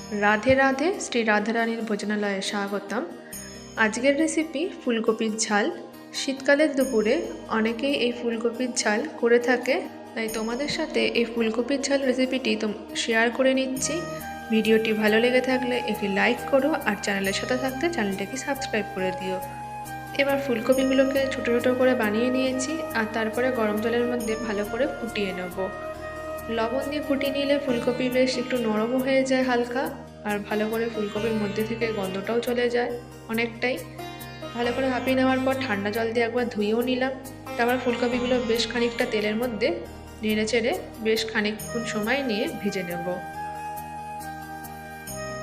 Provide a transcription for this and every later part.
राधे राधे श्री राधारानीर भोजनालये स्वागतम। आजकेर रेसिपि फुलकपिर झाल। शीतकालेर दुपुरे अनेकेई এই ফুলকপির ঝাল করে থাকে, তাই তোমাদের সাথে এই ফুলকপির ঝাল রেসিপিটি শেয়ার করে নিচ্ছি। ভিডিওটি ভালো লেগে থাকলে একটি লাইক করো আর চ্যানেলের সাথে থাকতে চ্যানেলটাকে সাবস্ক্রাইব করে দিও। এবার ফুলকপিগুলোকে ছোট ছোট করে বানিয়ে নিয়েছি আর তারপরে গরম জলের মধ্যে ভালো করে ফুটিয়ে নেব। লবণ দিয়ে ফুটিয়ে নিলে ফুলকপি বেশ একটু নরম হয়ে যায় হালকা, আর ভালো করে ফুলকপির মধ্যে থেকে গন্ধটাও চলে যায় অনেকটাই। ভালো করে ভাপিয়ে নেওয়ার পর ঠান্ডা জল দিয়ে একবার ধুয়েও নিলাম। তারপর ফুলকপিগুলো বেশ খানিকটা তেলের মধ্যে নেড়ে চেড়ে বেশ খানিকক্ষণ সময় নিয়ে ভেজে নেব।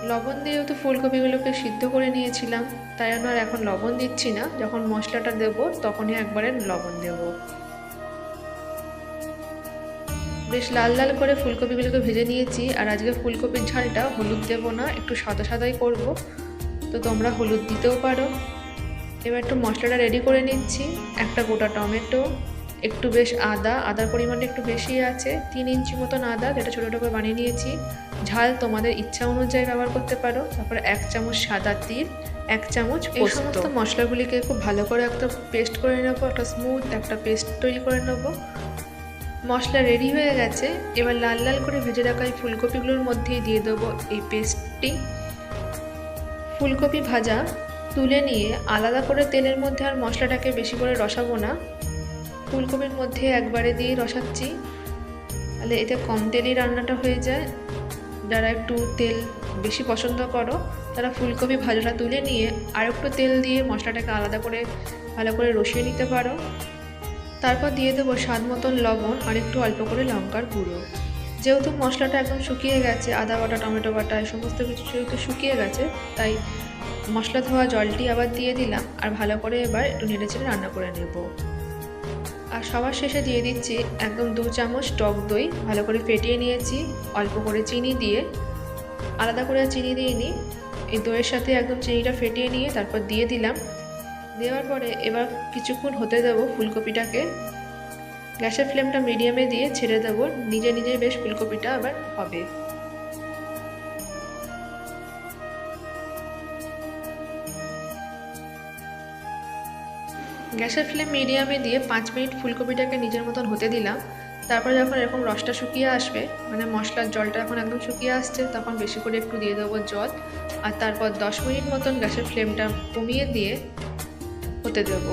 লবণ দিয়েও তো ফুলকপিগুলোকে সিদ্ধ করে নিয়েছিলাম, তাই আর এখন লবণ দিচ্ছি না। যখন মশলাটা দেব তখনই একবারে লবণ দেব। বেশ লাল লাল করে ফুলকপিগুলোকে ভেজে নিয়েছি। আর আজকে ফুলকপির ঝালটা হলুদ দেব না, একটু সাদা সাদাই করব, তো তোমরা হলুদ দিতেও পারো। এবার একটু মশলাটা রেডি করে নিচ্ছি। একটা গোটা টমেটো, একটু বেশ আদার পরিমাণটা একটু বেশি আছে, 3 ইঞ্চি মতন আদা, যেটা ছোটো ছোটো করে বানিয়ে নিয়েছি। ঝাল তোমাদের ইচ্ছা অনুযায়ী ব্যবহার করতে পারো। তারপরে 1 চামচ সাদা তিল, 1 চামচ পোস্ত। এই সমস্ত মশলাগুলিকে খুব ভালো করে একটা পেস্ট করে নেবো, একটা স্মুথ একটা পেস্ট তৈরি করে নেবো। মশলা রেডি হয়ে গেছে। এবার লাল লাল করে ভেজে রাখা এই ফুলকপিগুলোর মধ্যেই দিয়ে দেবো এই পেস্টটি। ফুলকপি ভাজা তুলে নিয়ে আলাদা করে তেলের মধ্যে আর মশলাটাকে বেশি করে রসাবো না, ফুলকপির মধ্যে একবারে দিয়ে রসাচ্ছি, তাহলে এতে কম তেলেই রান্নাটা হয়ে যায়। যারা একটু তেল বেশি পছন্দ করো তারা ফুলকপি ভাজাটা তুলে নিয়ে আর একটু তেল দিয়ে মশলাটাকে আলাদা করে ভালো করে রসিয়ে নিতে পারো। তারপর দিয়ে দেবো স্বাদ মতন লবণ আর একটু অল্প করে লঙ্কার গুঁড়ো। যেহেতু মশলাটা একদম শুকিয়ে গেছে, আদা বাটা টমেটো বাটা এই সমস্ত কিছু যেহেতু শুকিয়ে গেছে, তাই মশলা ধোয়া জলটি আবার দিয়ে দিলাম আর ভালো করে এবার একটু নেড়েচেড়ে রান্না করে নেব। আর সবার শেষে দিয়ে দিচ্ছি একদম 2 চামচ টক দই, ভালো করে ফেটিয়ে নিয়েছি অল্প করে চিনি দিয়ে। আলাদা করে চিনি দিইনি, এই দইয়ের সাথে একদম চিনিটা ফেটিয়ে নিয়ে তারপর দিয়ে দিলাম। দেওয়ার পরে এবার কিছুক্ষণ হতে দেবো ফুলকপিটাকে। গ্যাসের ফ্লেমটা মিডিয়ামে দিয়ে ছেড়ে দেবো, নিজে নিজেই বেশ ফুলকপিটা আবার হবে। গ্যাসের ফ্লেম মিডিয়ামে দিয়ে 5 মিনিট ফুলকপিটাকে নিজের মতন হতে দিলাম। তারপর যখন এরকম রসটা শুকিয়ে আসবে, মানে মশলার জলটা এখন একদম শুকিয়ে আসছে, তখন বেশি করে একটু দিয়ে দেবো জল। আর তারপর 10 মিনিট মতন গ্যাসের ফ্লেমটা কমিয়ে দিয়ে হতে দেব।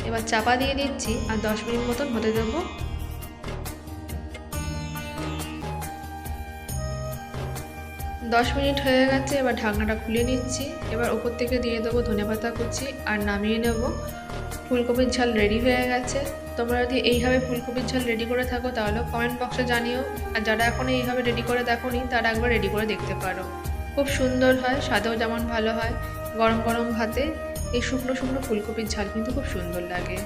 এবার চাপা দিয়ে দিচ্ছি আর 10 মিনিট মতন হতে দেবো। 10 মিনিট হয়ে গেছে, এবার ঢাকনাটা খুলে নিচ্ছি। এবার ওপর থেকে দিয়ে দেবো ধনেপাতা কুচি আর নামিয়ে নেব। ফুলকপির ঝাল রেডি হয়ে গেছে। তোমরা যদি এইভাবে ফুলকপির ঝাল রেডি করে থাকো তাহলে কমেন্ট বক্সে জানিও, আর যারা এখনও এইভাবে রেডি করে দেখোনি তারা একবার রেডি করে দেখতে পারো। খুব সুন্দর হয়, স্বাদেও যেমন ভালো হয়। গরম গরম ভাতে এই শুকনো শুকনো ফুলকপির ঝাল কিন্তু খুব সুন্দর লাগে।